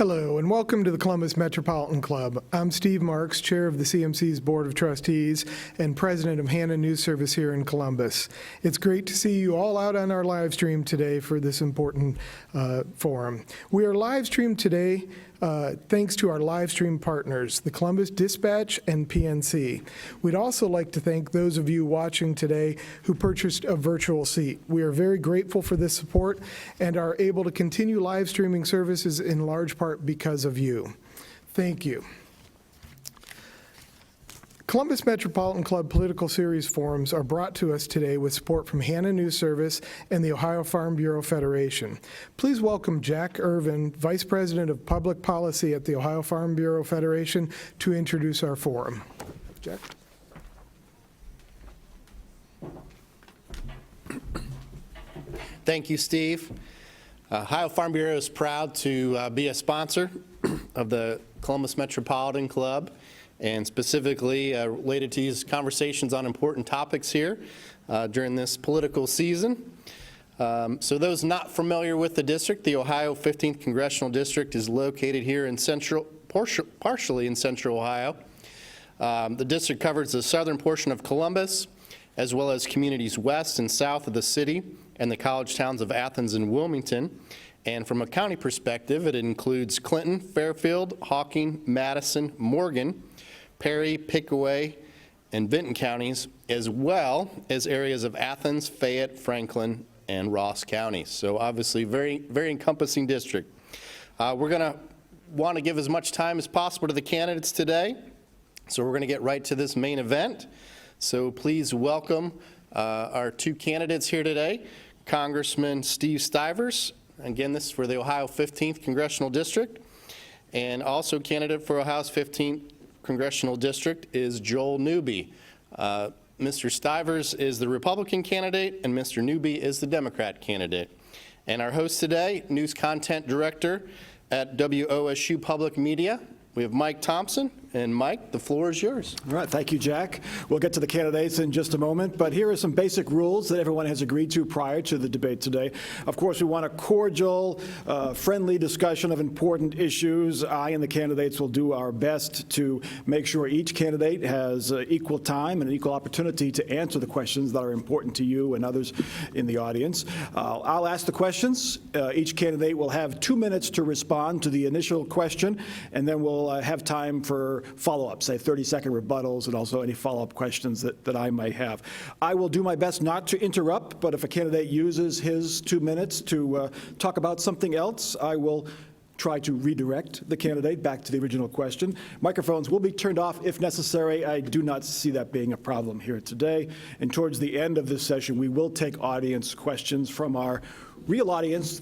Hello, and welcome to the Columbus Metropolitan Club. I'm Steve Marks, chair of the CMC's Board of Trustees and president of Hannah News Service here in Columbus. It's great to see you all out on our live stream today for this important forum. We are live streamed today thanks to our live stream partners, the Columbus Dispatch and PNC. We'd also like to thank those of you watching today who purchased a virtual seat. We are very grateful for this support and are able to continue live streaming services in large part because of you. Thank you. Columbus Metropolitan Club Political Series forums are brought to us today with support from Hannah News Service and the Ohio Farm Bureau Federation. Please welcome Jack Irvin, Vice President of Public Policy at the Ohio Farm Bureau Federation, to introduce our forum. Jack. Thank you, Steve. Ohio Farm Bureau is proud to be a sponsor of the Columbus Metropolitan Club, and specifically related to these conversations on important topics here during this political season. So those not familiar with the district, the Ohio 15th Congressional District is located here in partially in central Ohio. The district covers the southern portion of Columbus, as well as communities west and south of the city and the college towns of Athens and Wilmington. And from a county perspective, it includes Clinton, Fairfield, Hawking, Madison, Morgan, Perry, Pickaway, and Vinton counties, as well as areas of Athens, Fayette, Franklin, and Ross counties. So obviously very, very encompassing district. We're gonna want to give as much time as possible to the candidates today. So we're gonna get right to this main event. So please welcome our two candidates here today, Congressman Steve Stivers. Again, this is for the Ohio 15th Congressional District. And also candidate for Ohio's 15th Congressional District is Joel Newby. Mr. Stivers is the Republican candidate and Mr. Newby is the Democrat candidate. And our host today, News Content Director at WOSU Public Media, we have Mike Thompson. And Mike, the floor is yours. All right, thank you, Jack. We'll get to the candidates in just a moment, but here are some basic rules that everyone has agreed to prior to the debate today. Of course, we want a cordial, friendly discussion of important issues. I and the candidates will do our best to make sure each candidate has equal time and an equal opportunity to answer the questions that are important to you and others in the audience. I'll ask the questions. Each candidate will have 2 minutes to respond to the initial question, and then we'll have time for follow-up, say 30-second rebuttals, and also any follow-up questions that I might have. I will do my best not to interrupt, but if a candidate uses his 2 minutes to talk about something else, I will try to redirect the candidate back to the original question. Microphones will be turned off if necessary. I do not see that being a problem here today. And towards the end of this session, we will take audience questions from our real audience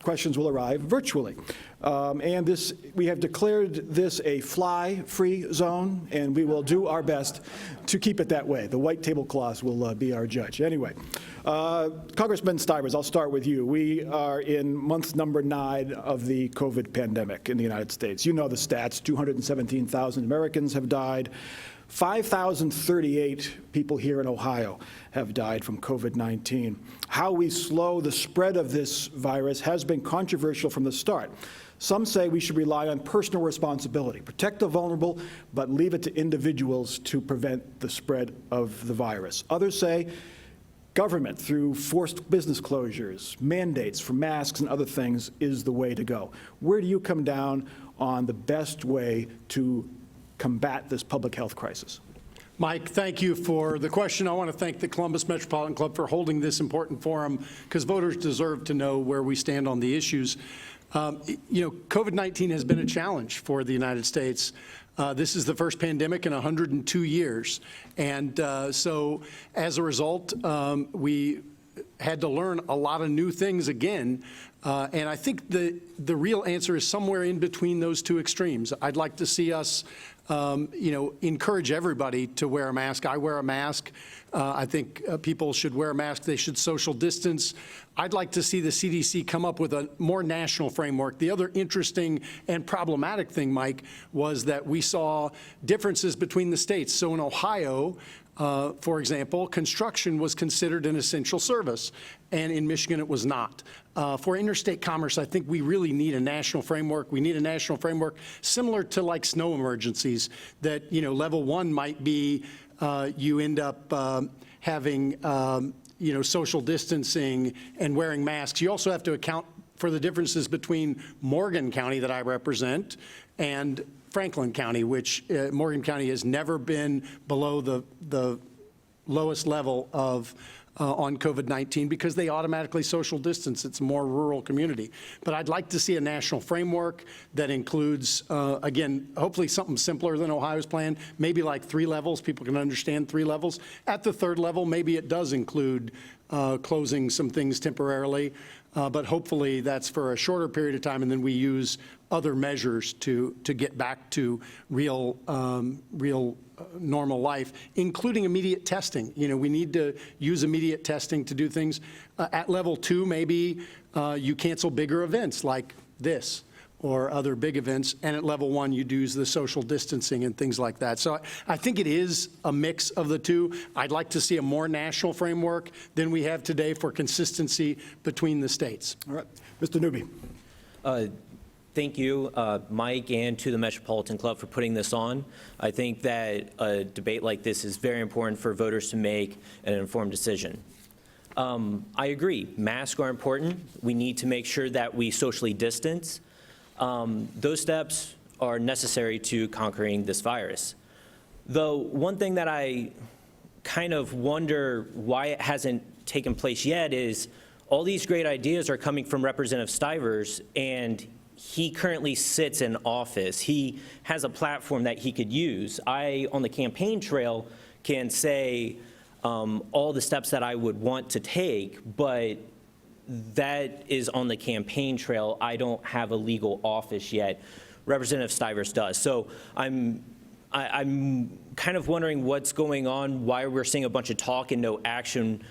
questions will arrive virtually. And we have declared this a fly-free zone, and we will do our best to keep it that way. The white tablecloth will be our judge. Anyway, Congressman Stivers, I'll start with you. We are in month number 9 of the COVID pandemic in the United States. You know the stats, 217,000 Americans have died. 5,038 people here in Ohio have died from COVID-19. How we slow the spread of this virus has been controversial from the start. Some say we should rely on personal responsibility, protect the vulnerable, but leave it to individuals to prevent the spread of the virus. Others say government, through forced business closures, mandates for masks and other things, is the way to go. Where do you come down on the best way to combat this public health crisis? Mike, thank you for the question. I want to thank the Columbus Metropolitan Club for holding this important forum, because voters deserve to know where we stand on the issues. COVID-19 has been a challenge for the United States. This is the first pandemic in 102 years. And so as a result, we had to learn a lot of new things again. And I think the real answer is somewhere in between those two extremes. I'd like to see us encourage everybody to wear a mask. I wear a mask. I think people should wear a mask. They should social distance. I'd like to see the CDC come up with a more national framework. The other interesting and problematic thing, Mike, was that we saw differences between the states. So in Ohio, For example, construction was considered an essential service, and in Michigan it was not. For interstate commerce, I think we really need a national framework. We need a national framework similar to like snow emergencies, that, you know, level 1 might be you end up having, you know, social distancing and wearing masks. You also have to account for the differences between Morgan County that I represent and Franklin County, which Morgan County has never been below the lowest level of on COVID-19 because they automatically social distance. It's a more rural community. But I'd like to see a national framework that includes, again, hopefully something simpler than Ohio's plan, maybe like 3 levels. People can understand 3 levels. At the 3rd level, maybe it does include closing some things temporarily, but hopefully that's for a shorter period of time, and then we use other measures to get back to real normal life, including immediate testing. You know, we need to use immediate testing to do things. At level 2, maybe you cancel bigger events like this or other big events, and at level 1, you do the social distancing and things like that. So I think it is a mix of the two. I'd like to see a more national framework than we have today for consistency between the states. All right. Mr. Newby. Thank you, Mike, and to the Metropolitan Club for putting this on. I think that a debate like this is very important for voters to make an informed decision. I agree, masks are important. We need to make sure that we socially distance. Those steps are necessary to conquering this virus. Though one thing that I kind of wonder why it hasn't taken place yet is all these great ideas are coming from Representative Stivers, and he currently sits in office. He has a platform that he could use. I, on the campaign trail, can say all the steps that I would want to take, but that is on the campaign trail. I don't have a legal office yet. Representative Stivers does. So I'm kind of wondering what's going on, why we're seeing a bunch of talk and no action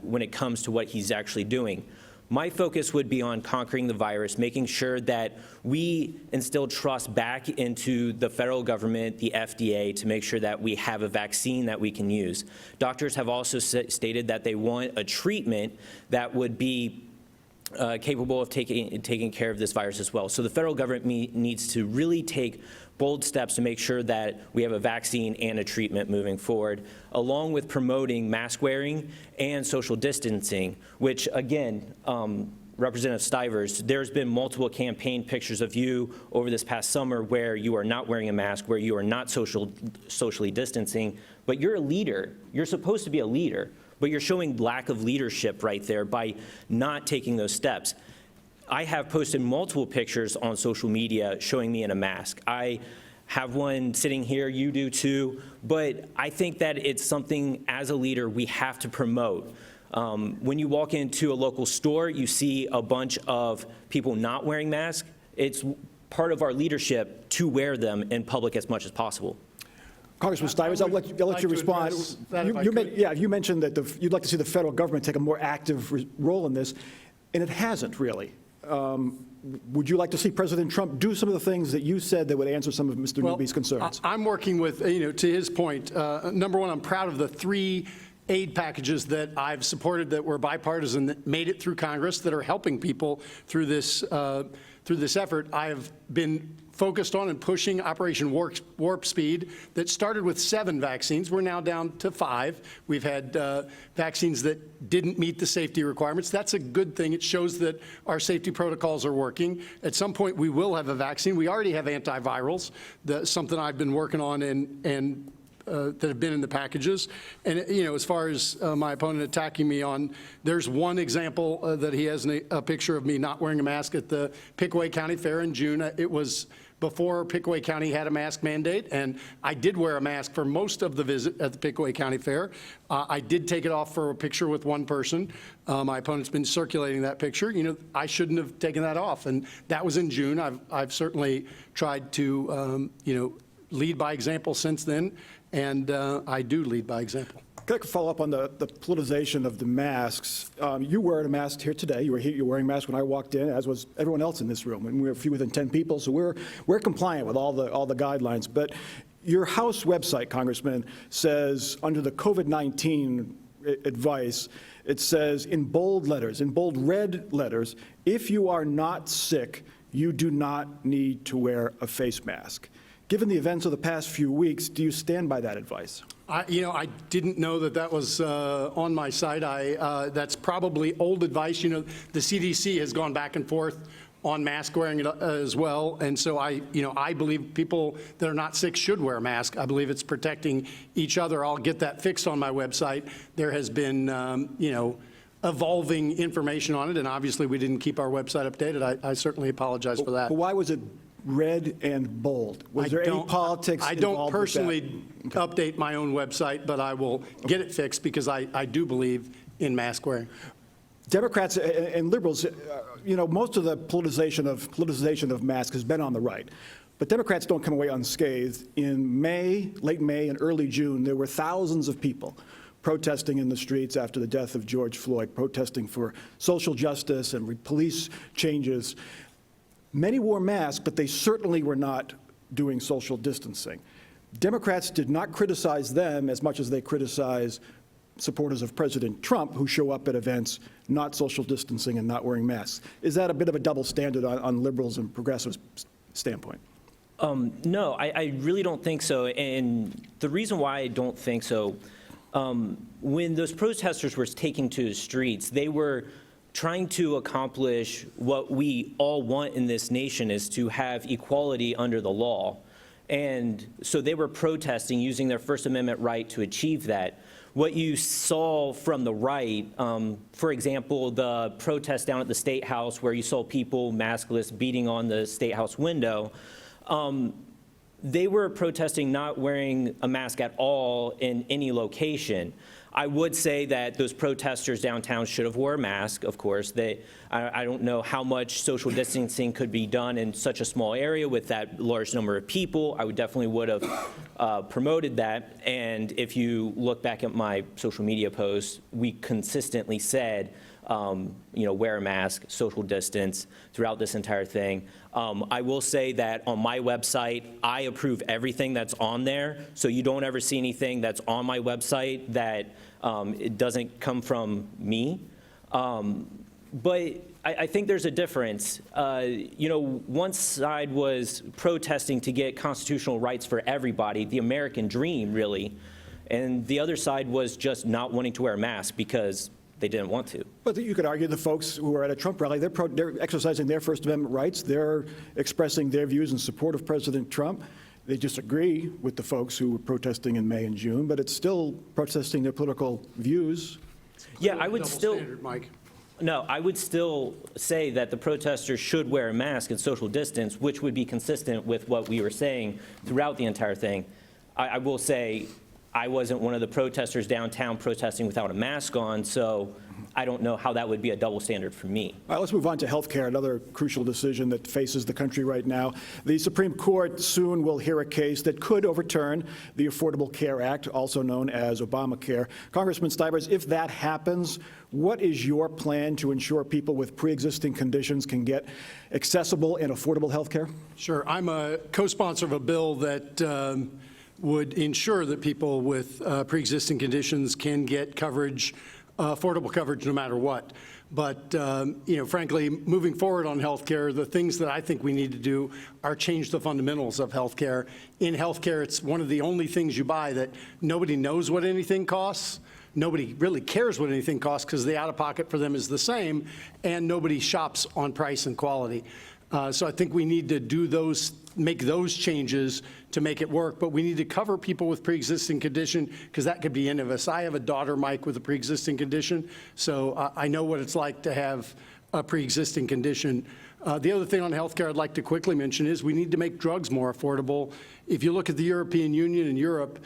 when it comes to what he's actually doing. My focus would be on conquering the virus, making sure that we instill trust back into the federal government, the FDA, to make sure that we have a vaccine that we can use. Doctors have also stated that they want a treatment that would be capable of taking care of this virus as well. So the federal government needs to really take bold steps to make sure that we have a vaccine and a treatment moving forward, along with promoting mask wearing and social distancing, which again, Representative Stivers, there's been multiple campaign pictures of you over this past summer where you are not wearing a mask, where you are not socially distancing, but you're a leader. You're supposed to be a leader, but you're showing lack of leadership right there by not taking those steps. I have posted multiple pictures on social media showing me in a mask. I have one sitting here, you do too, but I think that it's something as a leader we have to promote. When you walk into a local store, you see a bunch of people not wearing masks. It's part of our leadership to wear them in public as much as possible. Congressman Stivers, I'll let you respond. You mentioned that you'd like to see the federal government take a more active role in this, and it hasn't really. Would you like to see President Trump do some of the things that you said that would answer some of Mr. Newby's concerns? I'm working with, to his point, number one, I'm proud of the 3 aid packages that I've supported that were bipartisan, that made it through Congress, that are helping people through this effort. I have been focused on and pushing Operation Warp Speed that started with 7 vaccines. We're now down to 5. We've had vaccines that didn't meet the safety requirements. That's a good thing. It shows that our safety protocols are working. At some point, we will have a vaccine. We already have antivirals, something I've been working on and that have been in the packages. And, as far as my opponent attacking me on, there's one example that he has a picture of me not wearing a mask at the Pickaway County Fair in June. It was before Pickaway County had a mask mandate, and I did wear a mask for most of the visit at the Pickaway County Fair. I did take it off for a picture with one person. My opponent's been circulating that picture. I shouldn't have taken that off, and that was in June. I've certainly tried to, lead by example since then, and I do lead by example. Can I follow up on the politicization of the masks? You wear a mask here today. You were wearing a mask when I walked in, as was everyone else in this room. And we're few within 10 people, so we're compliant with all the guidelines. But Your House website, Congressman, says under the COVID-19 advice, it says in bold letters, in bold red letters, if you are not sick, you do not need to wear a face mask. Given the events of the past few weeks, do you stand by that advice? I didn't know that that was on my site. That's probably old advice. The CDC has gone back and forth on mask wearing as well, and so I believe people that are not sick should wear a mask. I believe it's protecting each other. I'll get that fixed on my website. There has been, evolving information on it, and obviously we didn't keep our website updated. I certainly apologize for that. But why was it red and bold? Was there any politics I involved don't with that? personally update my own website, but I will get it fixed because I do believe in mask wearing. Democrats and liberals, most of the politicization of masks has been on the right. But Democrats don't come away unscathed. In May, late May and early June, there were thousands of people protesting in the streets after the death of George Floyd, protesting for social justice and police changes. Many wore masks, but they certainly were not doing social distancing. Democrats did not criticize them as much as they criticize supporters of President Trump who show up at events not social distancing and not wearing masks. Is that a bit of a double standard on liberals and progressives' standpoint? No, I really don't think so. And the reason why I don't think so, when those protesters were taking to the streets, they were trying to accomplish what we all want in this nation, is to have equality under the law. And so they were protesting, using their First Amendment right to achieve that. What you saw from the right, for example, the protest down at the State House where you saw people maskless beating on the State House window, they were protesting not wearing a mask at all in any location. I would say that those protesters downtown should have wore a mask, of course. I don't know how much social distancing could be done in such a small area with that large number of people. I definitely would have promoted that. And if you look back at my social media posts, we consistently said, wear a mask, social distance throughout this entire thing. I will say that on my website, I approve everything that's on there. So you don't ever see anything that's on my website that it doesn't come from me. But I think there's a difference. One side was protesting to get constitutional rights for everybody, the American dream, really. And the other side was just not wanting to wear a mask because they didn't want to. But you could argue the folks who are at a Trump rally, they're exercising their First Amendment rights. They're expressing their views in support of President Trump. They disagree with the folks who were protesting in May and June, but it's still protesting their political views. Yeah, I would Double still. standard, Mike. No, I would still say that the protesters should wear a mask and social distance, which would be consistent with what we were saying throughout the entire thing. I will say I wasn't one of the protesters downtown protesting without a mask on, so I don't know how that would be a double standard for me. All right, let's move on to health care, another crucial decision that faces the country right now. The Supreme Court soon will hear a case that could overturn the Affordable Care Act, also known as Obamacare. Congressman Stivers, if that happens, what is your plan to ensure people with pre-existing conditions can get accessible and affordable health care? Sure. I'm a co-sponsor of a bill that would ensure that people with pre-existing conditions can get coverage, affordable coverage, no matter what. But, frankly, moving forward on health care, the things that I think we need to do are change the fundamentals of health care. In health care, it's one of the only things you buy that nobody knows what anything costs. Nobody really cares what anything costs because the out-of-pocket for them is the same, and nobody shops on price and quality. So I think we need to make those changes to make it work, but we need to cover people with pre-existing condition because that could be any of us. I have a daughter, Mike, with a pre-existing condition, so I know what it's like to have a pre-existing condition. The other thing on healthcare I'd like to quickly mention is we need to make drugs more affordable. If you look at the European Union and Europe,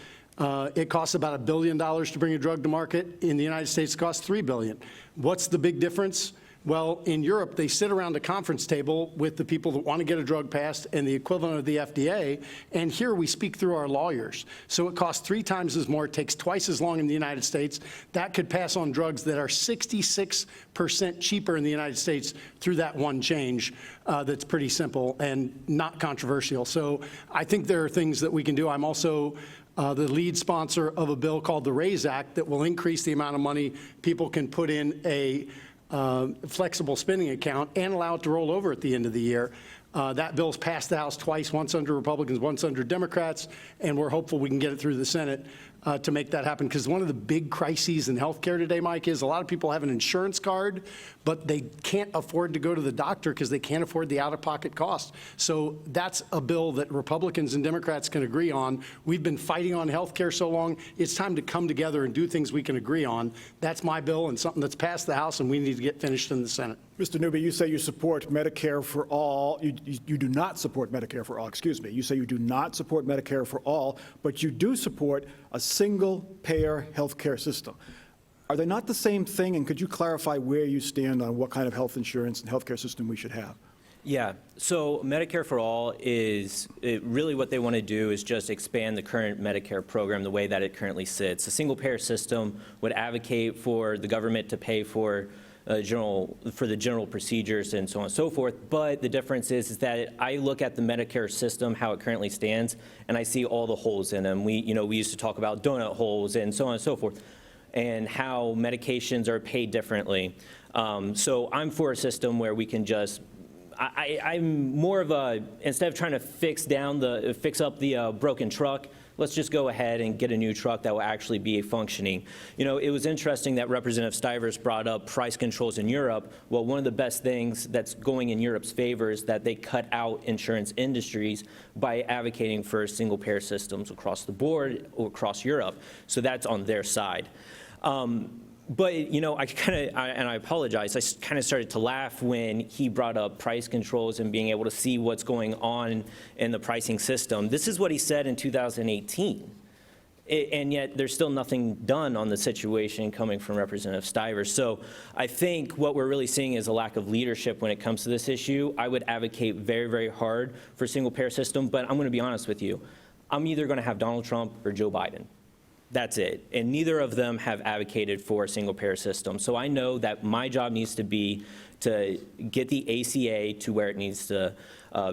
it costs about $1 billion to bring a drug to market. In the United States, it costs $3 billion. What's the big difference? Well, in Europe, they sit around a conference table with the people that want to get a drug passed and the equivalent of the FDA, and here we speak through our lawyers. So it costs 3 times as more, it takes twice as long in the United States. That could pass on drugs that are 66% cheaper in the United States through that one change that's pretty simple and not controversial. So I think there are things that we can do. I'm also the lead sponsor of a bill called the RAISE Act that will increase the amount of money people can put in a flexible spending account and allow it to roll over at the end of the year. That bill's passed the House twice, once under Republicans, once under Democrats, and we're hopeful we can get it through the Senate to make that happen. Because one of the big crises in healthcare today, Mike, is a lot of people have an insurance card, but they can't afford to go to the doctor because they can't afford the out-of-pocket cost. So that's a bill that Republicans and Democrats can agree on. We've been fighting on healthcare so long. It's time to come together and do things we can agree on. That's my bill and something that's passed the House, and we need to get finished in the Senate. Mr. Newby, you say you support Medicare for all. You do not support Medicare for all, excuse me. You say you do not support Medicare for all, but you do support a single-payer health care system. Are they not the same thing? And could you clarify where you stand on what kind of health insurance and health care system we should have? Yeah, so Medicare for All really what they want to do is just expand the current Medicare program the way that it currently sits. A single-payer system would advocate for the government to pay for the general procedures and so on and so forth. But the difference is that I look at the Medicare system, how it currently stands, and I see all the holes in them. We used to talk about donut holes and so on and so forth, and how medications are paid differently. So I'm for a system where we can just, I'm more of a, instead of trying to fix up the broken truck, let's just go ahead and get a new truck that will actually be functioning. It was interesting that Representative Stivers brought up price controls in Europe. Well, one of the best things that's going in Europe's favor is that they cut out insurance industries by advocating for single-payer systems across the board or across Europe. So that's on their side. But, I apologize, I kind of started to laugh when he brought up price controls and being able to see what's going on in the pricing system. This is what he said in 2018. And yet there's still nothing done on the situation coming from Representative Stivers. So I think what we're really seeing is a lack of leadership when it comes to this issue. I would advocate very, very hard for a single-payer system, but I'm going to be honest with you. I'm either going to have Donald Trump or Joe Biden. That's it. And neither of them have advocated for a single-payer system. So I know that my job needs to be to get the ACA to where it needs to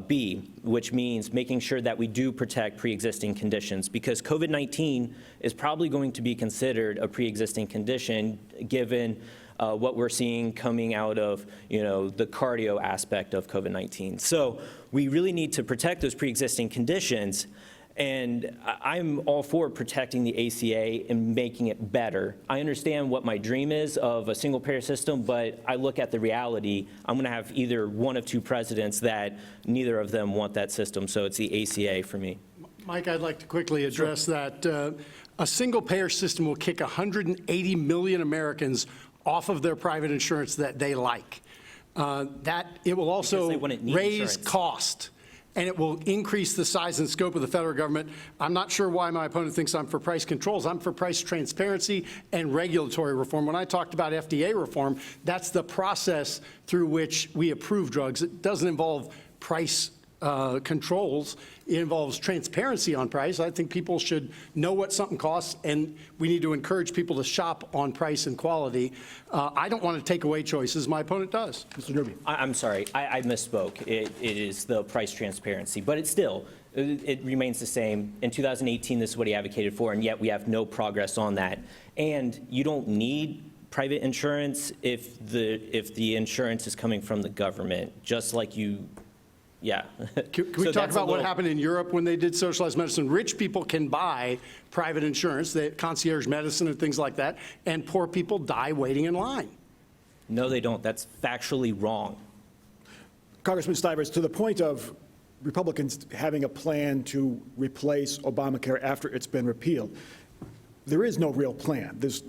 be, which means making sure that we do protect pre-existing conditions, because COVID-19 is probably going to be considered a pre-existing condition given what we're seeing coming out of, the cardio aspect of COVID-19. So we really need to protect those pre-existing conditions. And I'm all for protecting the ACA and making it better. I understand what my dream is of a single-payer system, but I look at the reality. I'm going to have either one of two presidents that neither of them want that system, so it's the ACA for me. Mike, I'd like to quickly address that. A single-payer system will kick 180 million Americans off of their private insurance that they like. It will also raise cost. And it will increase the size and scope of the federal government. I'm not sure why my opponent thinks I'm for price controls. I'm for price transparency and regulatory reform. When I talked about FDA reform, that's the process through which we approve drugs. It doesn't involve price controls. It involves transparency on price. I think people should know what something costs, and we need to encourage people to shop on price and quality. I don't want to take away choices. My opponent does. Mr. Newby. I'm sorry. I misspoke. It is the price transparency, but it remains the same. In 2018, this is what he advocated for, and yet we have no progress on that. And you don't need private insurance if the insurance is coming from the government, just like you. Yeah. Can we talk about what happened in Europe when they did socialized medicine? Rich people can buy private insurance, concierge medicine and things like that, and poor people die waiting in line. No, they don't. That's factually wrong. Congressman Stivers, to the point of Republicans having a plan to replace Obamacare after it's been repealed, there is no real plan. There's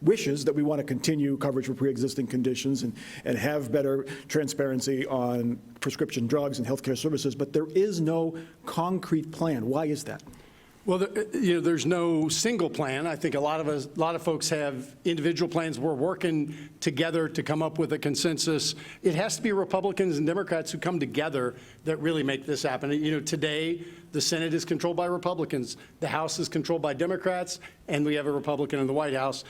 wishes that we want to continue coverage for pre-existing conditions and have better transparency on prescription drugs and healthcare services, but there is no concrete plan. Why is that? Well, there's no single plan. I think a lot of folks have individual plans. We're working together to come up with a consensus. It has to be Republicans and Democrats who come together that really make this happen. Today, the Senate is controlled by Republicans. The House is controlled by Democrats, and we have a Republican in the White House.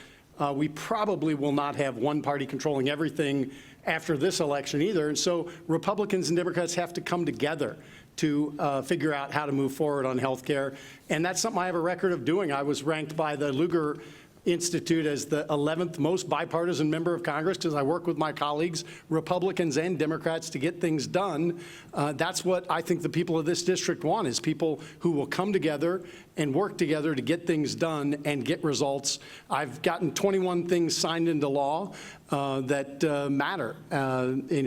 We probably will not have one party controlling everything after this election either. And so Republicans and Democrats have to come together to figure out how to move forward on health care. And that's something I have a record of doing. I was ranked by the Lugar Institute as the 11th most bipartisan member of Congress because I work with my colleagues, Republicans and Democrats, to get things done. That's what I think the people of this district want, is people who will come together and work together to get things done and get results. I've gotten 21 things signed into law that matter.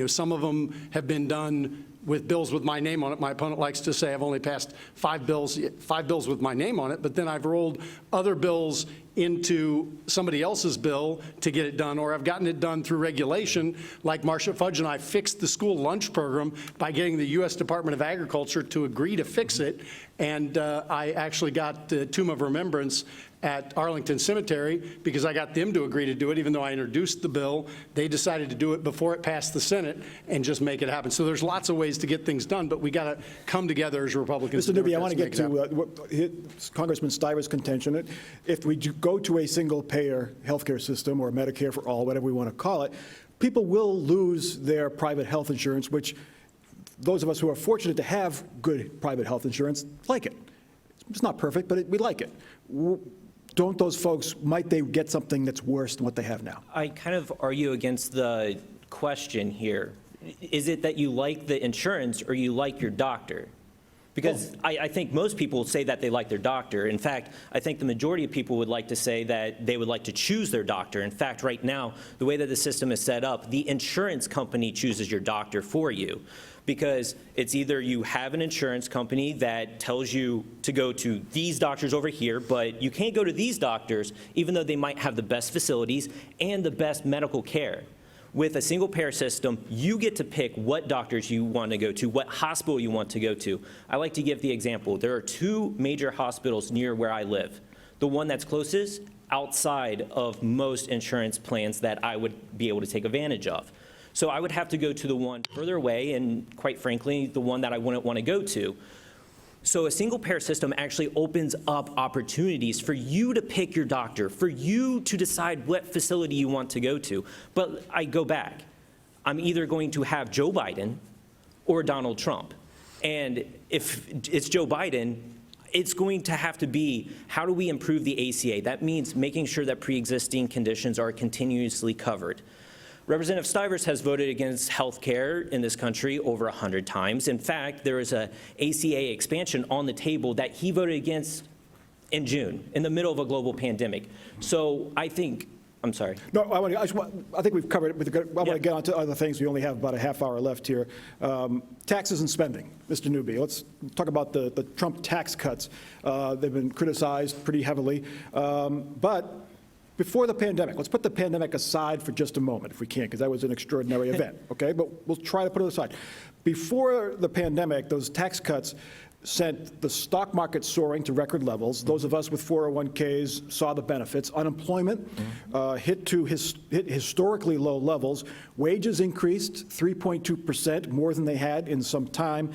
Some of them have been done with bills with my name on it. My opponent likes to say I've only passed five bills with my name on it, but then I've rolled other bills into somebody else's bill to get it done, or I've gotten it done through regulation, like Marcia Fudge and I fixed the school lunch program by getting the U.S. Department of Agriculture to agree to fix it, and I actually got the Tomb of Remembrance at Arlington Cemetery because I got them to agree to do it. Even though I introduced the bill, they decided to do it before it passed the Senate and just make it happen. So there's lots of ways to get things done, but we got to come together as Republicans. Mr. Newby, I want to get to Congressman Stivers' contention. If we go to a single-payer healthcare system, or Medicare for all, whatever we want to call it, people will lose their private health insurance, which those of us who are fortunate to have good private health insurance like it. It's not perfect, but we like it. Don't those folks, might they get something that's worse than what they have now? I kind of argue against the question here. Is it that you like the insurance or you like your doctor? Because I think most people say that they like their doctor. In fact, I think the majority of people would like to say that they would like to choose their doctor. In fact, right now, the way that the system is set up, the insurance company chooses your doctor for you. Because it's either you have an insurance company that tells you to go to these doctors over here, but you can't go to these doctors, even though they might have the best facilities and the best medical care. With a single-payer system, you get to pick what doctors you want to go to, what hospital you want to go to. I like to give the example. There are two major hospitals near where I live. The one that's closest, outside of most insurance plans that I would be able to take advantage of. So I would have to go to the one further away, and quite frankly, the one that I wouldn't want to go to. So a single-payer system actually opens up opportunities for you to pick your doctor, for you to decide what facility you want to go to. But I go back. I'm either going to have Joe Biden or Donald Trump. And if it's Joe Biden, it's going to have to be, how do we improve the ACA? That means making sure that pre-existing conditions are continuously covered. Representative Stivers has voted against health care in this country over 100 times. In fact, there is an ACA expansion on the table that he voted against in June, in the middle of a global pandemic. So I think, I'm sorry. No, I think we've covered it. I want to get on to other things. We only have about a half hour left here. Taxes and spending, Mr. Newby. Let's talk about the Trump tax cuts. They've been criticized pretty heavily. But before the pandemic, let's put the pandemic aside for just a moment, if we can, because that was an extraordinary event, okay? But we'll try to put it aside. Before the pandemic, those tax cuts sent the stock market soaring to record levels. Those of us with 401ks saw the benefits. Unemployment hit historically low levels. Wages increased 3.2%, more than they had in some time.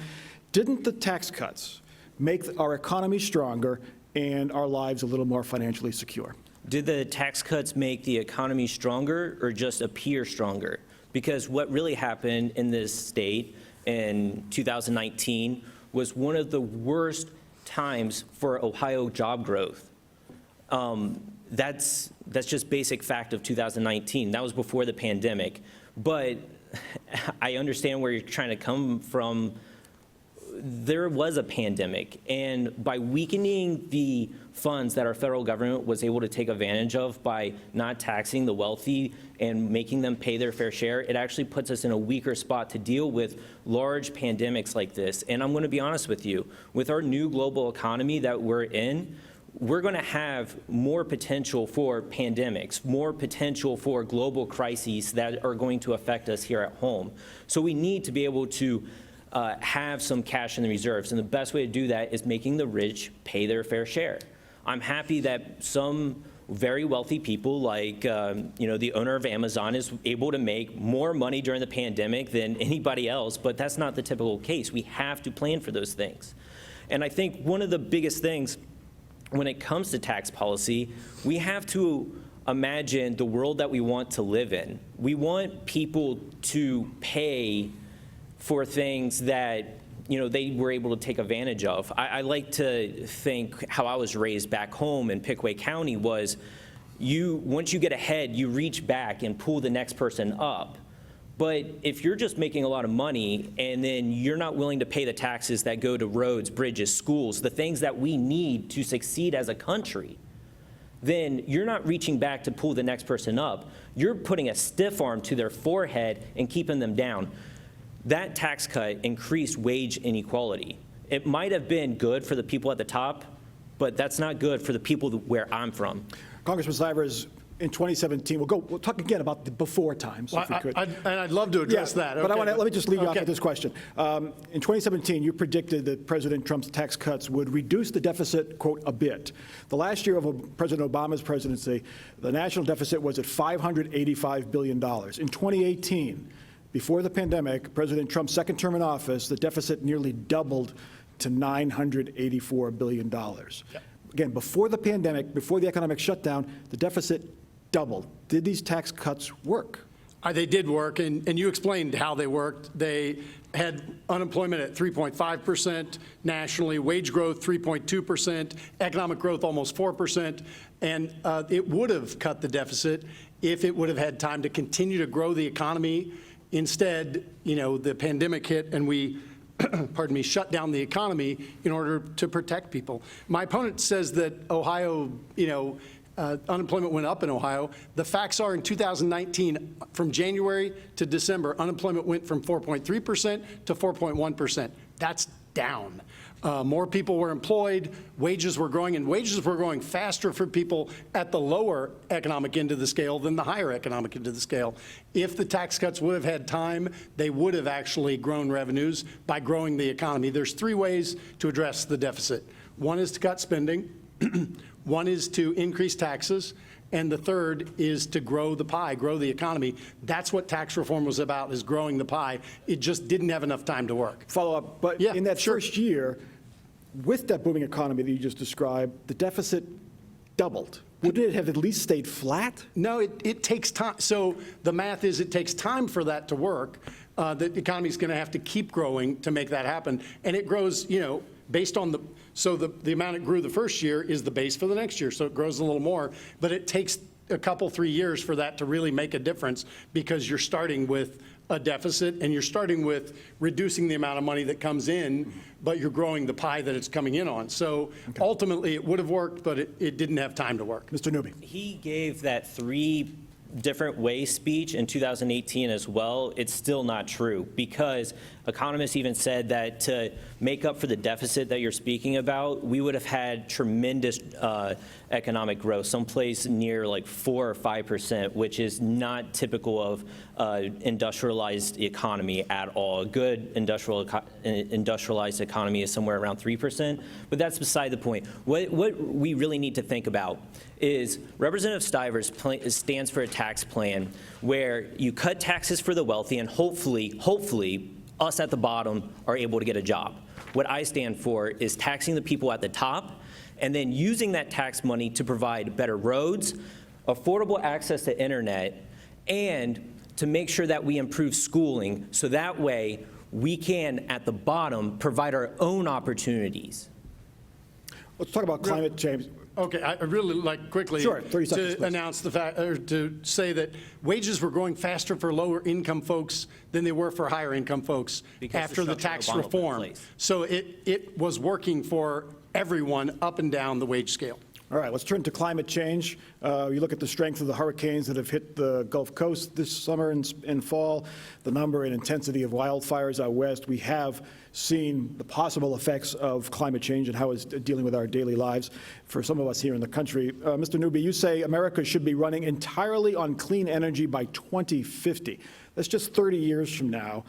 Didn't the tax cuts make our economy stronger and our lives a little more financially secure? Did the tax cuts make the economy stronger or just appear stronger? Because what really happened in this state in 2019 was one of the worst times for Ohio job growth. That's just basic fact of 2019. That was before the pandemic. But I understand where you're trying to come from. There was a pandemic, and by weakening the funds that our federal government was able to take advantage of by not taxing the wealthy and making them pay their fair share, it actually puts us in a weaker spot to deal with large pandemics like this. And I'm going to be honest with you, with our new global economy that we're in, we're going to have more potential for pandemics, more potential for global crises that are going to affect us here at home. So we need to be able to have some cash in the reserves. And the best way to do that is making the rich pay their fair share. I'm happy that some very wealthy people like the owner of Amazon is able to make more money during the pandemic than anybody else, but that's not the typical case. We have to plan for those things. And I think one of the biggest things when it comes to tax policy, we have to imagine the world that we want to live in. We want people to pay for things that they were able to take advantage of. I like to think how I was raised back home in Pickaway County was once you get ahead, you reach back and pull the next person up. But if you're just making a lot of money and then you're not willing to pay the taxes that go to roads, bridges, schools, the things that we need to succeed as a country, then you're not reaching back to pull the next person up. You're putting a stiff arm to their forehead and keeping them down. That tax cut increased wage inequality. It might have been good for the people at the top, but that's not good for the people where I'm from. Congressman Stivers, in 2017, we'll talk again about the before times, if we could. I'd love to address that. But Okay, let me just leave you off okay. with this question. In 2017, you predicted that President Trump's tax cuts would reduce the deficit, quote, a bit. The last year of President Obama's presidency, the national deficit was at $585 billion. In 2018, before the pandemic, President Trump's second term in office, the deficit nearly doubled to $984 billion. Yep. Again, before the pandemic, before the economic shutdown, the deficit doubled. Did these tax cuts work? They did work, and you explained how they worked. They had unemployment at 3.5% nationally, wage growth 3.2%, economic growth almost 4%, and it would have cut the deficit if it would have had time to continue to grow the economy. Instead, the pandemic hit and we pardon me, shut down the economy in order to protect people. My opponent says that Ohio, unemployment went up in Ohio. The facts are in 2019, from January to December, unemployment went from 4.3% to 4.1%. That's down. More people were employed, wages were growing, and wages were growing faster for people at the lower economic end of the scale than the higher economic end of the scale. If the tax cuts would have had time, they would have actually grown revenues by growing the economy. There's three ways to address the deficit. One is to cut spending, one is to increase taxes, and the third is to grow the pie, grow the economy. That's what tax reform was about, is growing the pie. It just didn't have enough time to work. Follow up, but Yeah, in that sure. first year, with that booming economy that you just described, the deficit doubled. Wouldn't it have at least stayed flat? No, it takes time. So the math is it takes time for that to work. The economy is going to have to keep growing to make that happen. And it grows, based on the amount it grew the first year is the base for the next year. So it grows a little more. But it takes a couple, 3 years for that to really make a difference because you're starting with a deficit and you're starting with reducing the amount of money that comes in, but you're growing the pie that it's coming in on. So ultimately it would have worked, but it didn't have time to work. Mr. Newby. He gave that 3 different ways speech in 2018 as well. It's still not true because economists even said that to make up for the deficit that you're speaking about, we would have had tremendous economic growth, someplace near like 4 or 5%, which is not typical of industrialized economy at all. A good industrialized economy is somewhere around 3%, but that's beside the point. What we really need to think about is Representative Stivers stands for a tax plan where you cut taxes for the wealthy and hopefully us at the bottom are able to get a job. What I stand for is taxing the people at the top and then using that tax money to provide better roads, affordable access to internet, and to make sure that we improve schooling so that way we can, at the bottom, provide our own opportunities. Let's talk about climate change. Okay, I'd really like quickly Sure, 30 seconds, to please. announce the fact, or to say that wages were growing faster for lower income folks than they were for higher income folks Because after the structure tax Obama put in reform. place. So it was working for everyone up and down the wage scale. All right, let's turn to climate change. You look at the strength of the hurricanes that have hit the Gulf Coast this summer and fall, the number and intensity of wildfires out west. We have seen the possible effects of climate change and how it's dealing with our daily lives for some of us here in the country. Mr. Newby, you say America should be running entirely on clean energy by 2050. That's just 30 years from now.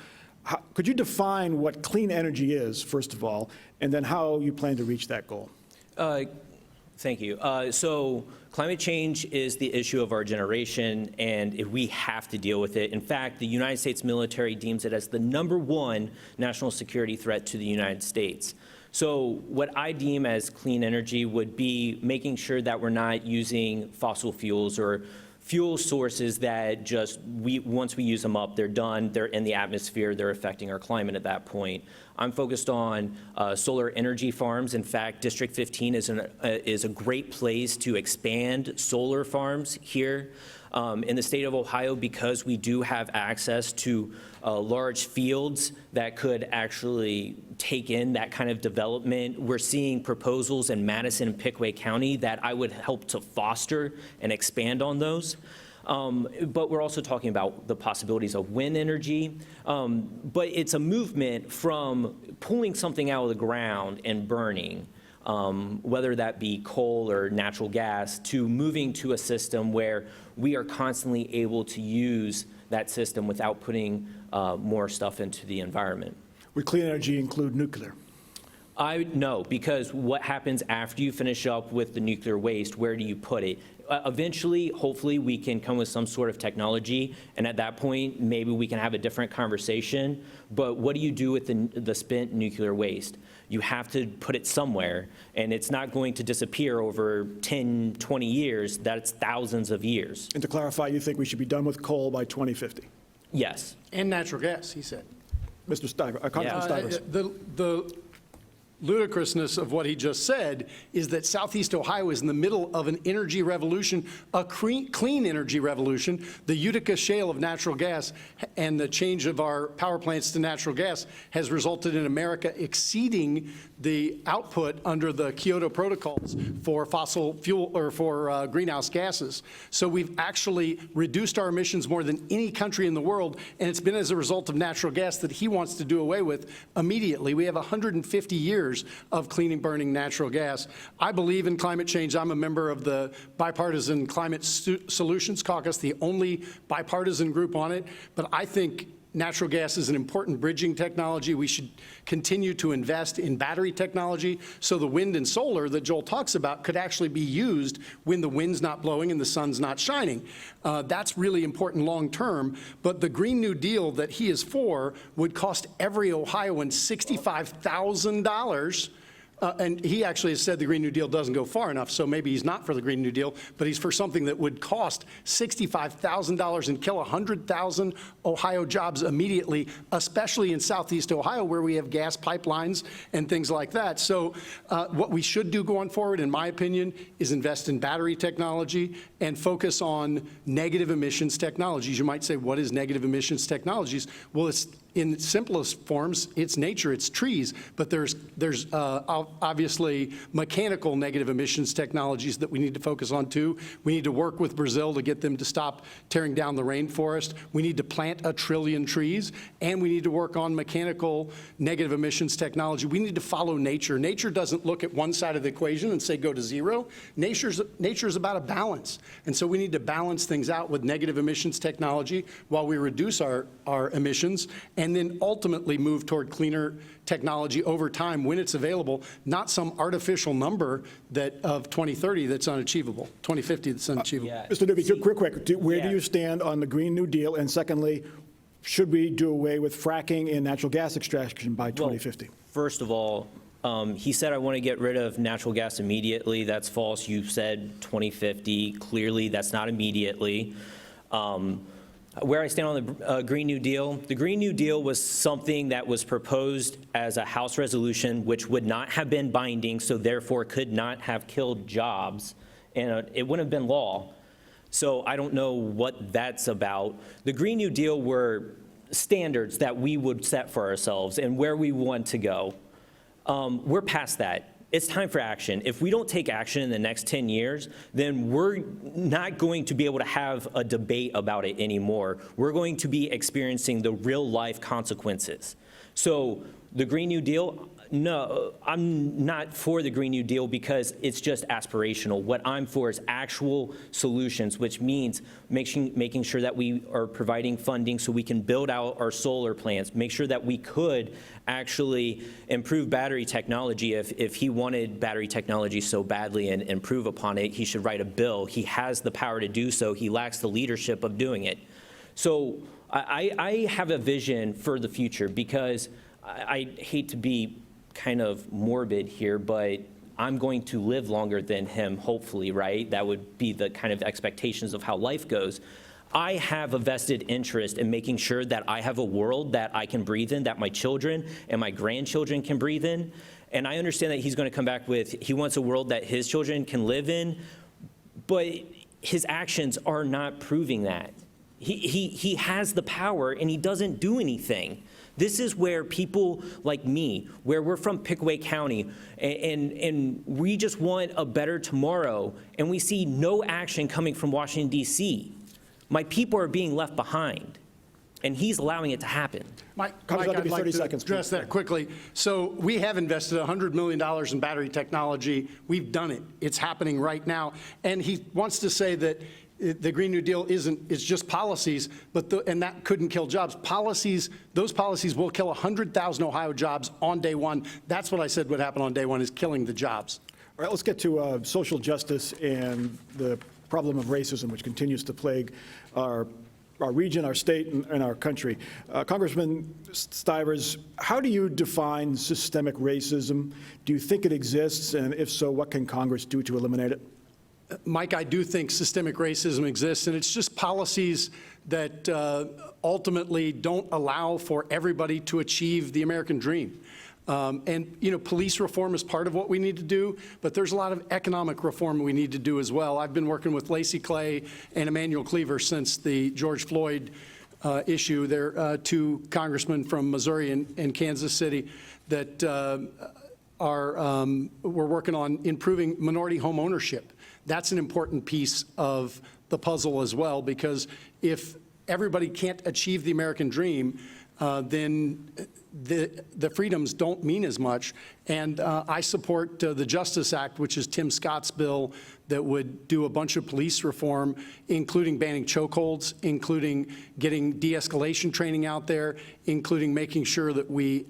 Could you define what clean energy is, first of all, and then how you plan to reach that goal? Thank you. So climate change is the issue of our generation, and we have to deal with it. In fact, the United States military deems it as the #1 national security threat to the United States. So what I deem as clean energy would be making sure that we're not using fossil fuels or fuel sources that just, once we use them up, they're done, they're in the atmosphere, they're affecting our climate at that point. I'm focused on solar energy farms. In fact, District 15 is a great place to expand solar farms here in the state of Ohio, because we do have access to large fields that could actually take in that kind of development. We're seeing proposals in Madison and Pickaway County that I would help to foster and expand on those. But we're also talking about the possibilities of wind energy. But it's a movement from pulling something out of the ground and burning, whether that be coal or natural gas, to moving to a system where we are constantly able to use that system without putting more stuff into the environment. Would clean energy include nuclear? No, because what happens after you finish up with the nuclear waste, where do you put it? Eventually, hopefully, we can come with some sort of technology, and at that point, maybe we can have a different conversation. But what do you do with the spent nuclear waste? You have to put it somewhere, and it's not going to disappear over 10, 20 years. That's thousands of years. And to clarify, you think we should be done with coal by 2050? Yes. And natural gas, he said. Mr. Stivers, Congressman Stivers. The ludicrousness of what he just said is that Southeast Ohio is in the middle of an energy revolution, a clean energy revolution. The Utica shale of natural gas and the change of our power plants to natural gas has resulted in America exceeding the output under the Kyoto protocols for fossil fuel or for greenhouse gases. So we've actually reduced our emissions more than any country in the world, and it's been as a result of natural gas that he wants to do away with immediately. We have 150 years of clean burning natural gas. I believe in climate change. I'm a member of the Bipartisan Climate Solutions Caucus, the only bipartisan group on it, but I think natural gas is an important bridging technology. We should continue to invest in battery technology so the wind and solar that Joel talks about could actually be used when the wind's not blowing and the sun's not shining. That's really important long term, but the Green New Deal that he is for would cost every Ohioan $65,000. And he actually has said the Green New Deal doesn't go far enough, so maybe he's not for the Green New Deal, but he's for something that would cost $65,000 and kill 100,000 Ohio jobs immediately, especially in Southeast Ohio, where we have gas pipelines and things like that. So what we should do going forward, in my opinion, is invest in battery technology and focus on negative emissions technologies. You might say, what is negative emissions technologies? Well, it's in its simplest forms, it's nature, it's trees, but there's obviously mechanical negative emissions technologies that we need to focus on too. We need to work with Brazil to get them to stop tearing down the rainforest. We need to plant 1 trillion trees, and we need to work on mechanical negative emissions technology. We need to follow nature. Nature doesn't look at one side of the equation and say go to zero. Nature's about a balance, and so we need to balance things out with negative emissions technology while we reduce our emissions, and then ultimately move toward cleaner technology over time when it's available, not some artificial number that of 2030 that's unachievable, 2050 that's unachievable. Yeah. Mr. Newby, quick, where do you stand on the Green New Deal? And secondly, should we do away with fracking and natural gas extraction by 2050? Well, first of all, he said, I want to get rid of natural gas immediately. That's false. You said 2050. Clearly, that's not immediately. Where I stand on the Green New Deal, the Green New Deal was something that was proposed as a House resolution, which would not have been binding, so therefore could not have killed jobs, and it wouldn't have been law. So I don't know what that's about. The Green New Deal were standards that we would set for ourselves and where we want to go. We're past that. It's time for action. If we don't take action in the next 10 years, then we're not going to be able to have a debate about it anymore. We're going to be experiencing the real life consequences. So the Green New Deal, No, I'm not for the Green New Deal because it's just aspirational. What I'm for is actual solutions, which means making sure that we are providing funding so we can build out our solar plants, make sure that we could actually improve battery technology. If he wanted battery technology so badly and improve upon it, he should write a bill. He has the power to do so. He lacks the leadership of doing it. So I have a vision for the future because I hate to be kind of morbid here, but I'm going to live longer than him, hopefully, right? That would be the kind of expectations of how life goes. I have a vested interest in making sure that I have a world that I can breathe in, that my children and my grandchildren can breathe in. And I understand that he's going to come back with, he wants a world that his children can live in, but his actions are not proving that. He has the power and he doesn't do anything. This is where people like me, where we're from Pickaway County, and we just want a better tomorrow, and we see no action coming from Washington, D.C. My people are being left behind, and he's allowing it to happen. Mike, Congressman, I'll give I'd you like 30 to seconds, address please. that quickly. So we have invested $100 million in battery technology. We've done it. It's happening right now. And he wants to say that the Green New Deal it's just policies, and that couldn't kill jobs. Those policies will kill 100,000 Ohio jobs on day one. That's what I said would happen on day one, is killing the jobs. All right, let's get to social justice and the problem of racism, which continues to plague our region, our state, and our country. Congressman Stivers, how do you define systemic racism? Do you think it exists? And if so, what can Congress do to eliminate it? Mike, I do think systemic racism exists, and it's just policies that ultimately don't allow for everybody to achieve the American dream. And, you know, police reform is part of what we need to do, but there's a lot of economic reform we need to do as well. I've been working with Lacey Clay and Emmanuel Cleaver since the George Floyd issue. They're two congressmen from Missouri and Kansas City that we're working on improving minority home ownership. That's an important piece of the puzzle as well, because if everybody can't achieve the American dream, then the freedoms don't mean as much. And I support the Justice Act, which is Tim Scott's bill that would do a bunch of police reform, including banning chokeholds, including getting de-escalation training out there, including making sure that we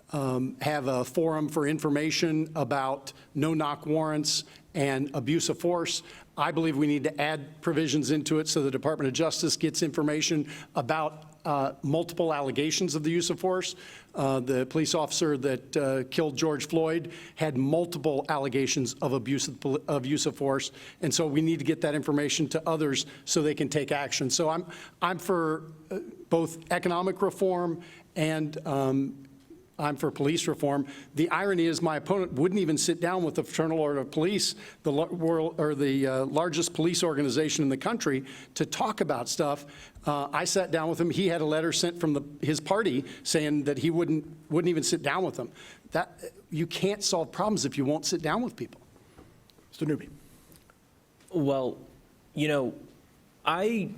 have a forum for information about no-knock warrants and abuse of force. I believe we need to add provisions into it so the Department of Justice gets information about multiple allegations of the use of force. The police officer that killed George Floyd had multiple allegations of use of force, and so we need to get that information to others so they can take action. So I'm for both economic reform and I'm for police reform. The irony is my opponent wouldn't even sit down with the Fraternal Order of Police, the largest police organization in the country, to talk about stuff. I sat down with him. He had a letter sent from his party saying that he wouldn't even sit down with them. You can't solve problems if you won't sit down with people. Mr. Newby. Well, you know, I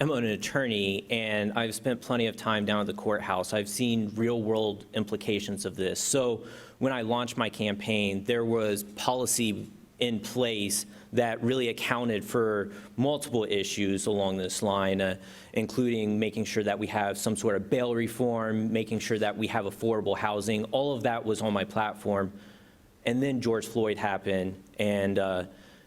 am an attorney, and I've spent plenty of time down at the courthouse. I've seen real-world implications of this. So when I launched my campaign, there was policy in place that really accounted for multiple issues along this line, including making sure that we have some sort of bail reform, making sure that we have affordable housing. All of that was on my platform. And then George Floyd happened, and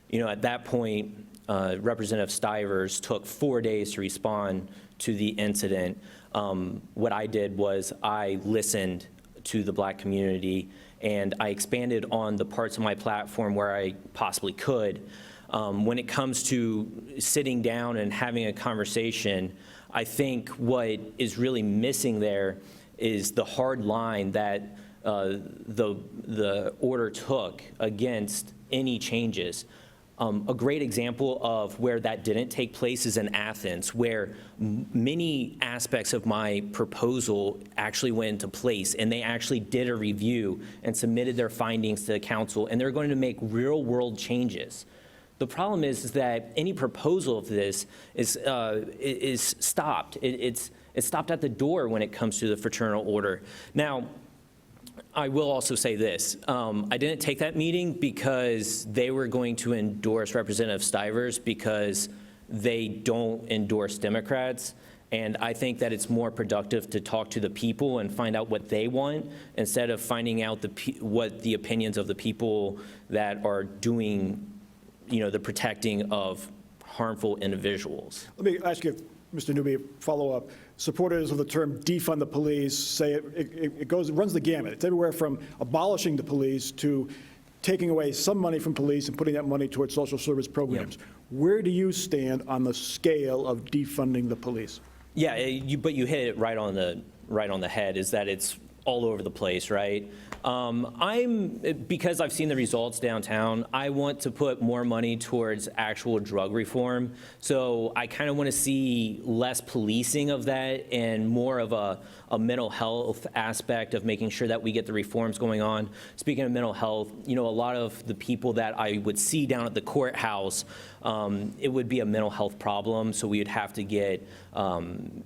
you know, at that point, Representative Stivers took 4 days to respond to the incident. What I did was I listened to the Black community, and I expanded on the parts of my platform where I possibly could. When it comes to sitting down and having a conversation, I think what is really missing there is the hard line that the order took against any changes. A great example of where that didn't take place is in Athens, where many aspects of my proposal actually went into place, and they actually did a review and submitted their findings to the council, and they're going to make real-world changes. The problem is that any proposal of this is stopped. It's stopped at the door when it comes to the fraternal order. Now, I will also say this. I didn't take that meeting because they were going to endorse Representative Stivers because they don't endorse Democrats. And I think that it's more productive to talk to the people and find out what they want instead of finding out what the opinions of the people that are doing, the protecting of harmful individuals. Let me ask you, Mr. Newby, follow up. Supporters of the term defund the police say it runs the gamut. It's everywhere from abolishing the police to taking away some money from police and putting that money towards social service programs. Yep. Where do you stand on the scale of defunding the police? Yeah, but you hit it right on the head, is that it's all over the place, right? Because I've seen the results downtown, I want to put more money towards actual drug reform. So I kind of want to see less policing of that and more of a mental health aspect of making sure that we get the reforms going on. Speaking of mental health, a lot of the people that I would see down at the courthouse, it would be a mental health problem. So we would have to get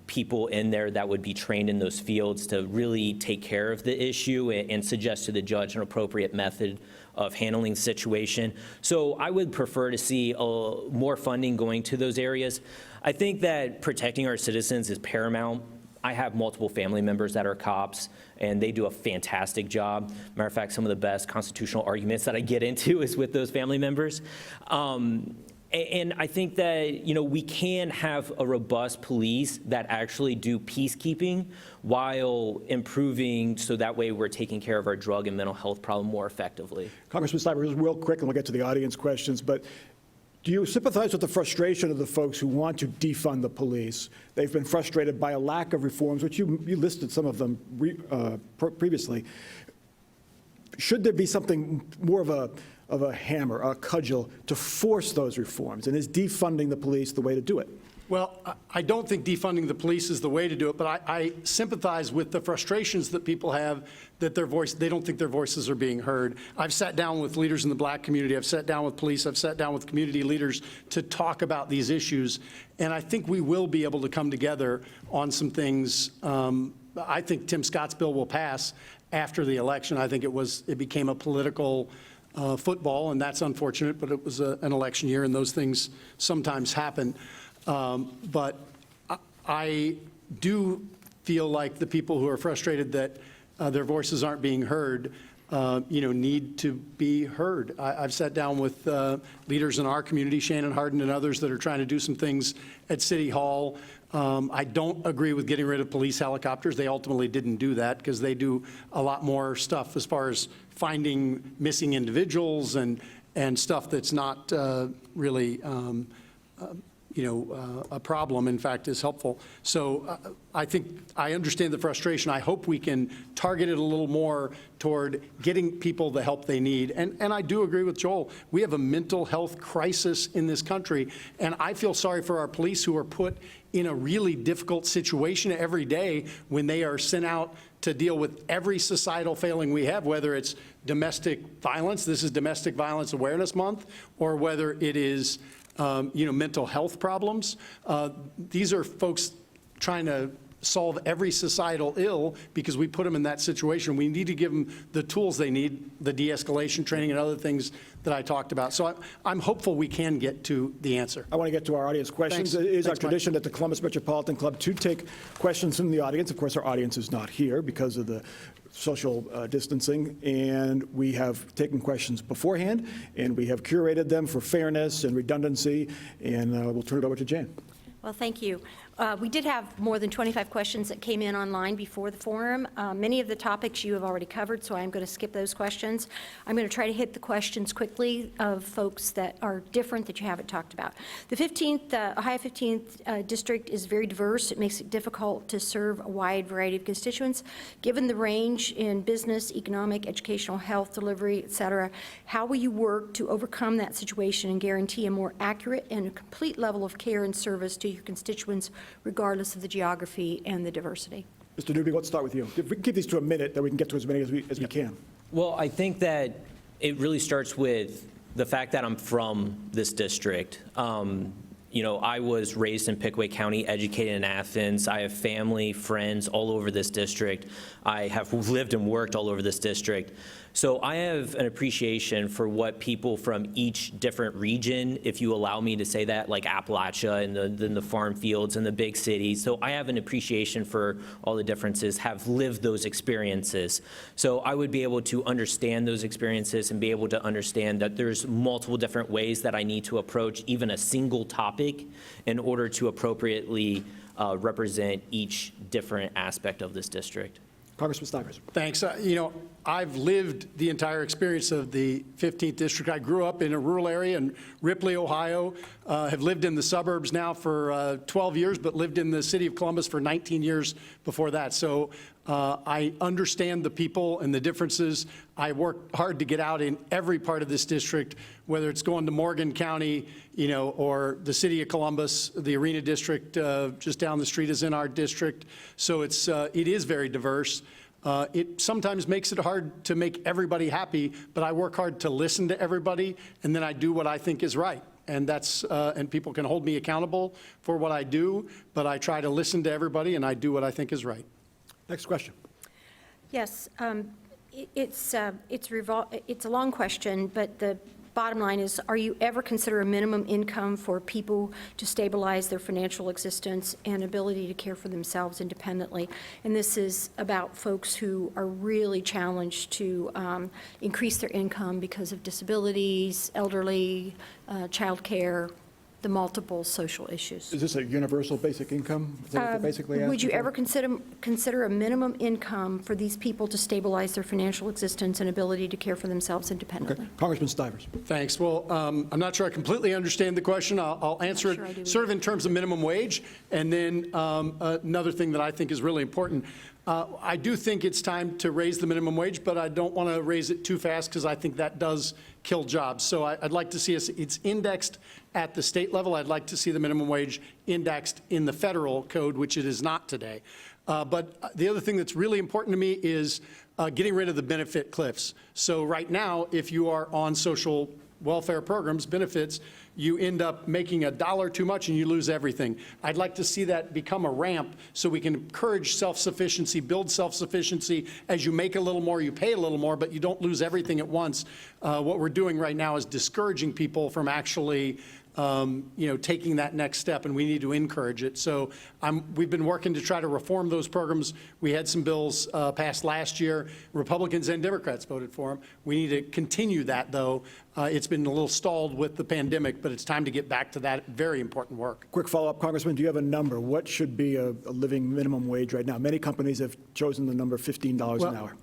people in there that would be trained in those fields to really take care of the issue and suggest to the judge an appropriate method of handling the situation. So I would prefer to see more funding going to those areas. I think that protecting our citizens is paramount. I have multiple family members that are cops, and they do a fantastic job. Matter of fact, some of the best constitutional arguments that I get into is with those family members. And I think that, we can have a robust police that actually do peacekeeping while improving so that way we're taking care of our drug and mental health problem more effectively. Congressman Stivers, real quick, and we'll get to the audience questions, but do you sympathize with the frustration of the folks who want to defund the police? They've been frustrated by a lack of reforms, which you listed some of them previously. Should there be something more of a hammer, a cudgel, to force those reforms? And is defunding the police the way to do it? Well, I don't think defunding the police is the way to do it, but I sympathize with the frustrations that people have that they don't think their voices are being heard. I've sat down with leaders in the black community, I've sat down with police, I've sat down with community leaders to talk about these issues, and I think we will be able to come together on some things. I think Tim Scott's bill will pass after the election. I think it became a political football, and that's unfortunate, but it was an election year, and those things sometimes happen. But I do feel like the people who are frustrated that their voices aren't being heard, need to be heard. I've sat down with leaders in our community, Shannon Hardin and others, that are trying to do some things at City Hall. I don't agree with getting rid of police helicopters. They ultimately didn't do that because they do a lot more stuff as far as finding missing individuals and stuff that's not really a problem, in fact, is helpful. So I think I understand the frustration. I hope we can target it a little more toward getting people the help they need. And I do agree with Joel. We have a mental health crisis in this country, and I feel sorry for our police who are put in a really difficult situation every day when they are sent out to deal with every societal failing we have, whether it's domestic violence, this is Domestic Violence Awareness Month, or whether it is mental health problems. These are folks trying to solve every societal ill because we put them in that situation. We need to give them the tools they need, the de-escalation training and other things that I talked about. So I'm hopeful we can get to the answer. I want to get to our audience questions. Thanks. It is our Mike. tradition at the Columbus Metropolitan Club to take questions from the audience. Of course, our audience is not here because of the social distancing, and we have taken questions beforehand, and we have curated them for fairness and redundancy, and we'll turn it over to Jane. Well, thank you. We did have more than 25 questions that came in online before the forum. Many of the topics you have already covered, so I'm going to skip those questions. I'm going to try to hit the questions quickly of folks that are different that you haven't talked about. The Ohio 15th District is very diverse. It makes it difficult to serve a wide variety of constituents. Given the range in business, economic, educational, health delivery, et cetera, how will you work to overcome that situation and guarantee a more accurate and a complete level of care and service to your constituents regardless of the geography and the diversity? Mr. Newby, let's start with you. If we can keep these to a minute, then we can get to as many as we can. Well, I think that it really starts with the fact that I'm from this district. I was raised in Pickaway County, educated in Athens. I have family, friends all over this district. I have lived and worked all over this district. So I have an appreciation for what people from each different region, if you allow me to say that, like Appalachia and the farm fields and the big cities. So I have an appreciation for all the differences, have lived those experiences. So I would be able to understand those experiences and be able to understand that there's multiple different ways that I need to approach even a single topic in order to appropriately represent each different aspect of this district. Congressman Stivers. Thanks. I've lived the entire experience of the 15th District. I grew up in a rural area in Ripley, Ohio, have lived in the suburbs now for 12 years, but lived in the city of Columbus for 19 years before that. So I understand the people and the differences. I work hard to get out in every part of this district, whether it's going to Morgan County, or the city of Columbus. The Arena District just down the street is in our district. So it is very diverse. It sometimes makes it hard to make everybody happy, but I work hard to listen to everybody, and then I do what I think is right. And and people can hold me accountable for what I do, but I try to listen to everybody, and I do what I think is right. Next question. Yes, it's a long question, but the bottom line is, are you ever consider a minimum income for people to stabilize their financial existence and ability to care for themselves independently? And this is about folks who are really challenged to increase their income because of disabilities, elderly, childcare, the multiple social issues. Is this a universal basic income? Is that what they're basically asking Would you for? ever consider a minimum income for these people to stabilize their financial existence and ability to care for themselves independently? Okay. Congressman Stivers. Thanks. Well, I'm not sure I completely understand the question. I'll answer sure I do it sort of in terms of minimum wage. And then another thing that I think is really important. I do think it's time to raise the minimum wage, but I don't want to raise it too fast because I think that does kill jobs. So I'd like to see it's indexed at the state level. I'd like to see the minimum wage indexed in the federal code, which it is not today. But the other thing that's really important to me is getting rid of the benefit cliffs. So right now, if you are on social welfare programs, benefits, you end up making $1 too much and you lose everything. I'd like to see that become a ramp so we can encourage self-sufficiency, build self-sufficiency. As you make a little more, you pay a little more, but you don't lose everything at once. What we're doing right now is discouraging people from actually taking that next step, and we need to encourage it. So we've been working to try to reform those programs. We had some bills passed last year. Republicans and Democrats voted for them. We need to continue that, though. It's been a little stalled with the pandemic, but it's time to get back to that very important work. Quick follow-up, Congressman, do you have a number? What should be a living minimum wage right now? Many companies have chosen the number $15 an hour.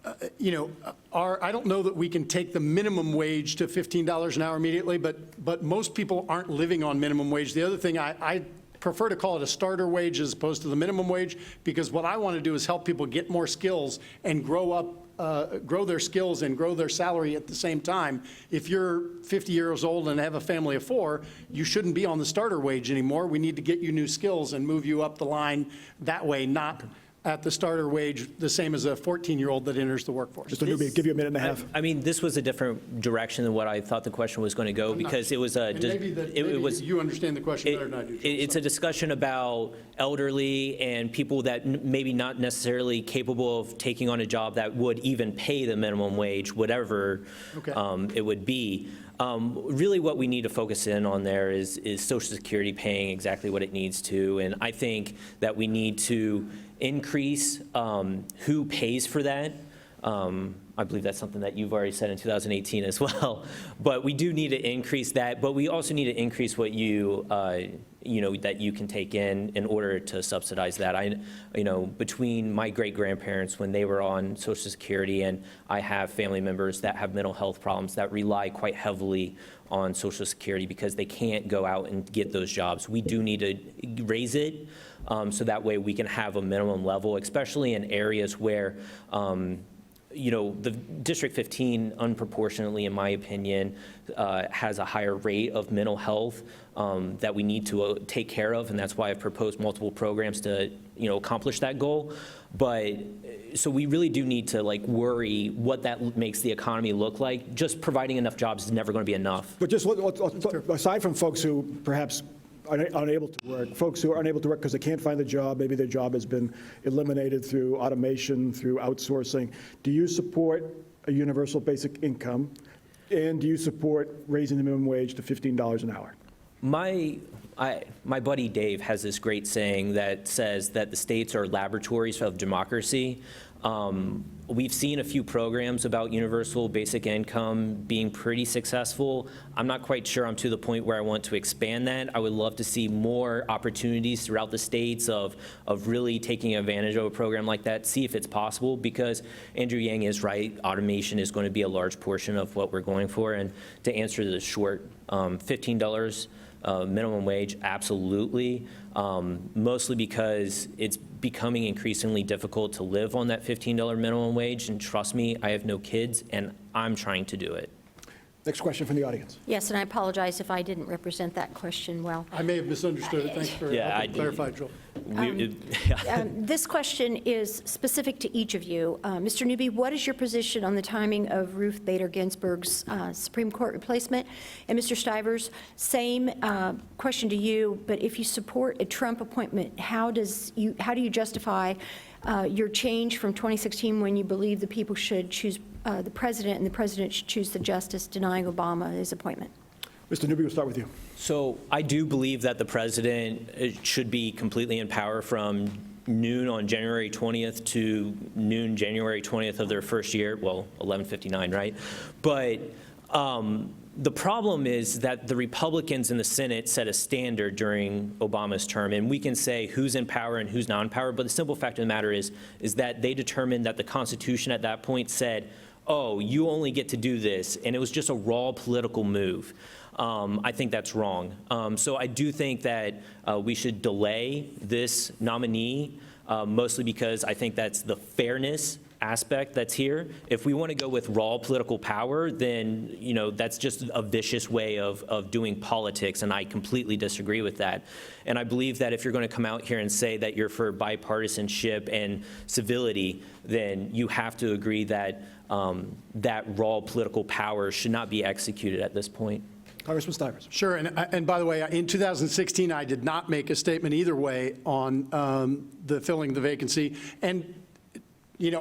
I don't know that we can take the minimum wage to $15 an hour immediately, but most people aren't living on minimum wage. The other thing, I prefer to call it a starter wage as opposed to the minimum wage, because what I want to do is help people get more skills and grow their skills and grow their salary at the same time. If you're 50 years old and have a family of 4, you shouldn't be on the starter wage anymore. We need to get you new skills and move you up the line that way, not at the starter wage, the same as a 14-year-old that enters the workforce. Mr. Newby, give you a minute and a half. I mean, this was a different direction than what I thought the question was going to go, because it was a. Maybe you understand the question better than I do. It's a discussion about elderly and people that maybe not necessarily capable of taking on a job that would even pay the minimum wage, whatever it would be. Really what we need to focus in on there is Social Security paying exactly what it needs to. And I think that we need to increase who pays for that. I believe that's something that you've already said in 2018 as well. But we do need to increase that. But we also need to increase what that you can take in order to subsidize that. Between my great-grandparents when they were on Social Security, and I have family members that have mental health problems that rely quite heavily on Social Security because they can't go out and get those jobs. We do need to raise it so that way we can have a minimum level, especially in areas where the District 15, unproportionately, in my opinion, has a higher rate of mental health that we need to take care of, and that's why I've proposed multiple programs to, accomplish that goal. But so we really do need to worry what that makes the economy look like. Just providing enough jobs is never going to be enough. But just aside from folks who perhaps unable to work, folks who are unable to work because they can't find a job, maybe their job has been eliminated through automation, through outsourcing. Do you support a universal basic income? And do you support raising the minimum wage to $15 an hour? My buddy Dave has this great saying that says that the states are laboratories of democracy. We've seen a few programs about universal basic income being pretty successful. I'm not quite sure I'm to the point where I want to expand that. I would love to see more opportunities throughout the states of really taking advantage of a program like that, see if it's possible, because Andrew Yang is right. Automation is going to be a large portion of what we're going for. And to answer the short, $15 minimum wage, absolutely. Mostly because it's becoming increasingly difficult to live on that $15 minimum wage. And trust me, I have no kids, and I'm trying to do it. Next question from the audience. Yes, and I apologize if I didn't represent that question well. I may have misunderstood it. Thanks for helping clarify, Joel. This question is specific to each of you. Mr. Newby, what is your position on the timing of Ruth Bader Ginsburg's Supreme Court replacement? And Mr. Stivers, same question to you, but if you support a Trump appointment, how do you justify your change from 2016 when you believe the people should choose the president and the president should choose the justice, denying Obama his appointment? Mr. Newby, we'll start with you. So I do believe that the president should be completely in power from noon on January 20th to noon January 20th of their first year. Well, 11:59, right? But the problem is that the Republicans in the Senate set a standard during Obama's term, and we can say who's in power and who's not in power, but the simple fact of the matter is that they determined that the Constitution at that point said, oh, you only get to do this, and it was just a raw political move. I think that's wrong. So I do think that we should delay this nominee, mostly because I think that's the fairness aspect that's here. If we want to go with raw political power, then that's just a vicious way of doing politics, and I completely disagree with that. And I believe that if you're going to come out here and say that you're for bipartisanship and civility, then you have to agree that that raw political power should not be executed at this point. Congressman Stivers. Sure, and by the way, in 2016, I did not make a statement either way on the filling the vacancy. And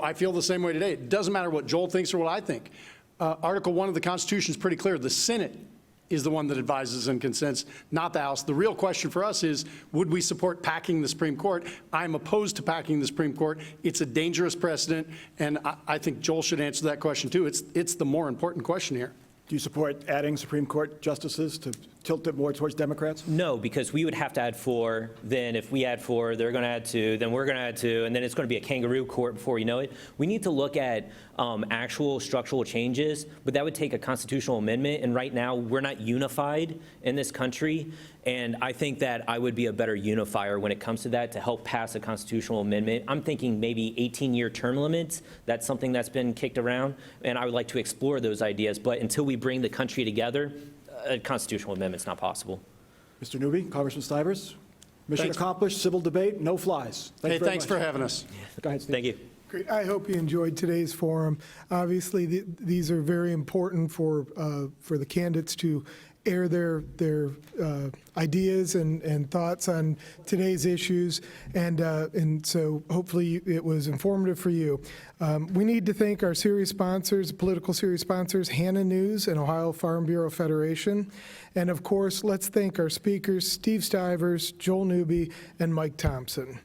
I feel the same way today. It doesn't matter what Joel thinks or what I think. Article 1 of the Constitution is pretty clear. The Senate is the one that advises and consents, not the House. The real question for us is, would we support packing the Supreme Court? I'm opposed to packing the Supreme Court. It's a dangerous precedent, and I think Joel should answer that question too. It's the more important question here. Do you support adding Supreme Court justices to tilt it more towards Democrats? No, because we would have to add 4. Then if we add 4, they're going to add 2. Then we're going to add 2. And then it's going to be a kangaroo court before you know it. We need to look at actual structural changes, but that would take a constitutional amendment. And right now, we're not unified in this country. And I think that I would be a better unifier when it comes to that, to help pass a constitutional amendment. I'm thinking maybe 18-year term limits. That's something that's been kicked around. And I would like to explore those ideas. But until we bring the country together, a constitutional amendment's not possible. Mr. Newby, Congressman Stivers. Mission accomplished, civil debate, no flies. Thanks for having us. Go ahead, Steve. Thank you. Great. I hope you enjoyed today's forum. Obviously, these are very important for the candidates to air their ideas and thoughts on today's issues, and so hopefully it was informative for you. We need to thank our series sponsors, political series sponsors, Hannah News and Ohio Farm Bureau Federation, and of course, let's thank our speakers, Steve Stivers, Joel Newby, and Mike Thompson.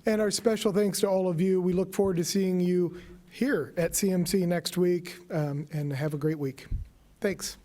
And our special thanks to all of you. We look forward to seeing you here at CMC next week, and have a great week. Thanks.